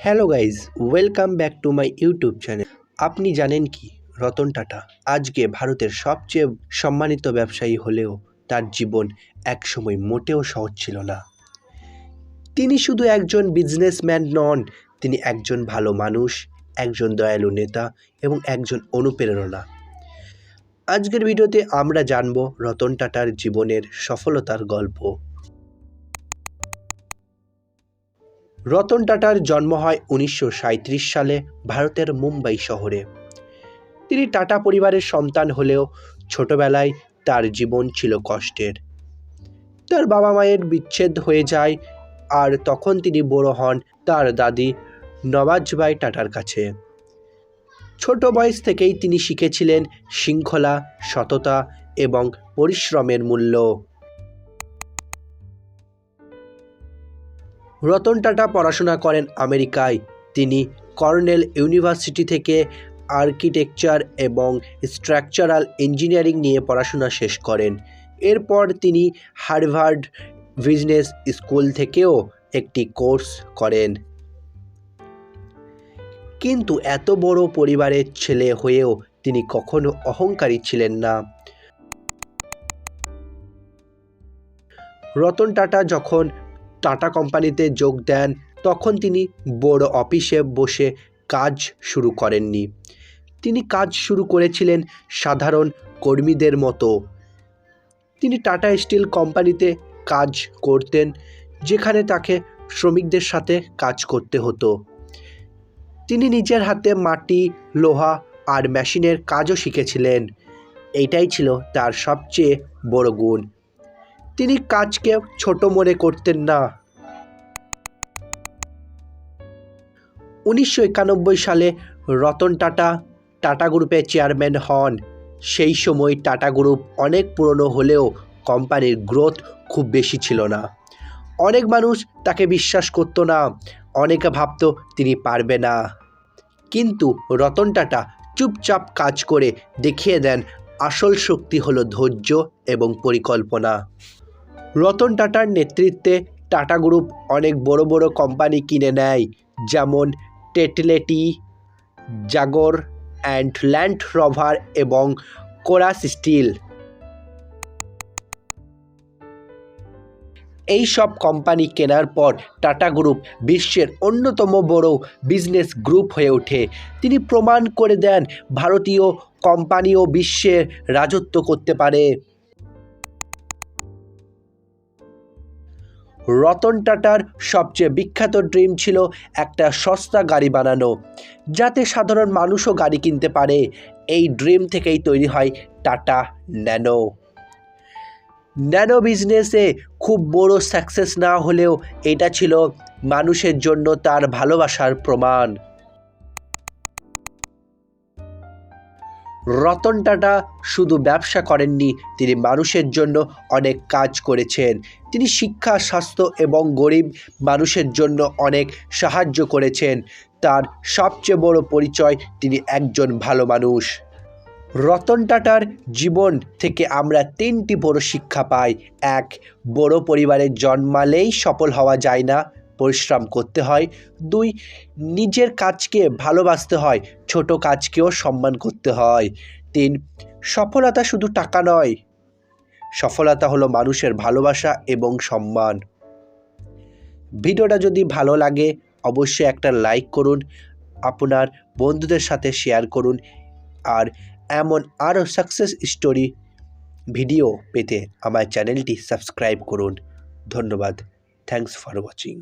Hello guys, welcome back to my YouTube channel. আপনি জানেন কি রতন টাটা আজকে ভারতের সবচেয়ে সম্মানিত ব্যবসায়ী হলেও তার জীবন একসময় মোটেও সহজ ছিল না। তিনি শুধু একজন বিজনেসম্যান নন, তিনি একজন ভালো মানুষ, একজন দয়ালু নেতা এবং একজন অনুপ্রেরণা। আজকের ভিডিওতে আমরা জানব রতন টাটার জীবনের সফলতার গল্প। রতন টাটার জন্ম হয় 1937 সালে ভারতের মুম্বাই শহরে। তিনি টাটা পরিবারের সন্তান হলেও ছোটবেলায় তার জীবন ছিল কষ্টের। তার বাবা মায়ের বিচ্ছেদ হয়ে যায় আর তখন তিনি বড় হন তার দাদি নবাজবাই টাটার কাছে। ছোট বয়স থেকেই তিনি শিখেছিলেন শৃঙ্খলা, সততা এবং পরিশ্রমের মূল্য। রতন টাটা পড়াশোনা করেন আমেরিকায়। তিনি কর্নেল ইউনিভার্সিটি থেকে আর্কিটেকচার এবং স্ট্রাকচারাল ইঞ্জিনিয়ারিং নিয়ে পড়াশোনা শেষ করেন। এরপর তিনি হার্ভার্ড বিজনেস স্কুল থেকেও একটি কোর্স করেন। কিন্তু এত বড় পরিবারের ছেলে হয়েও তিনি কখনো অহংকারী ছিলেন না। রতন টাটা যখন টাটা কোম্পানিতে যোগ দেন তখন তিনি বড় অফিসে বসে কাজ শুরু করেননি। তিনি কাজ শুরু করেছিলেন সাধারণ কর্মীদের মতো। তিনি টাটা স্টিল কোম্পানিতে কাজ করতেন, যেখানে তাকে শ্রমিকদের সাথে কাজ করতে হতো। তিনি নিজের হাতে মাটি, লোহা আর মেশিনের কাজও শিখেছিলেন। এইটাই ছিল তার সবচেয়ে বড় গুণ। তিনি কাজকে ছোট মনে করতেন না। 1991 সালে রতন টাটা টাটা গ্রুপের চেয়ারম্যান হন। সেই সময় টাটা গ্রুপ অনেক পুরনো হলেও কোম্পানির গ্রোথ খুব বেশি ছিল না। অনেক মানুষ তাকে বিশ্বাস করতো না, অনেকে ভাবত তিনি পারবে না। কিন্তু রতন টাটা চুপচাপ কাজ করে দেখিয়ে দেন আসল শক্তি হলো ধৈর্য এবং পরিকল্পনা। রতন টাটার নেতৃত্বে টাটা গ্রুপ অনেক বড় বড় কোম্পানি কিনে নেয়, যেমন টেটলেটি, জাগর অ্যান্ড ল্যান্ড রোভার এবং কোরাস স্টিল। এই সব কোম্পানি কেনার পর টাটা গ্রুপ বিশ্বের অন্যতম বড় বিজনেস গ্রুপ হয়ে ওঠে। তিনি প্রমাণ করে দেন ভারতীয় কোম্পানিও বিশ্বে রাজত্ব করতে পারে। রতন টাটার সবচেয়ে বিখ্যাত ড্রিম ছিল একটা সস্তা গাড়ি বানানো, যাতে সাধারণ মানুষও গাড়ি কিনতে পারে। এই ড্রিম থেকেই তৈরি হয় টাটা ন্যানো। ন্যানো বিজনেসে খুব বড় সাকসেস না হলেও এটা ছিল মানুষের জন্য তার ভালোবাসার প্রমাণ। রতন টাটা শুধু ব্যবসা করেননি, তিনি মানুষের জন্য অনেক কাজ করেছেন। তিনি শিক্ষা, স্বাস্থ্য এবং গরিব মানুষের জন্য অনেক সাহায্য করেছেন। তার সবচেয়ে বড় পরিচয় তিনি একজন ভালো মানুষ। রতন টাটার জীবন থেকে আমরা 3টি বড় শিক্ষা পাই। 1. বড় পরিবারে জন্মালেই সফল হওয়া যায় না, পরিশ্রম করতে হয়। 2. নিজের কাজকে ভালোবাসতে হয়, ছোট কাজকেও সম্মান করতে হয়। 3. সফলতা শুধু টাকা নয়, সফলতা হলো মানুষের ভালোবাসা এবং সম্মান। ভিডিওটা যদি ভালো লাগে অবশ্যই একটা লাইক করুন, আপনার বন্ধুদের সাথে শেয়ার করুন, আর এমন আরও সাকসেস স্টোরি ভিডিও পেতে আমার চ্যানেলটি সাবস্ক্রাইব করুন। ধন্যবাদ। Thanks for watching.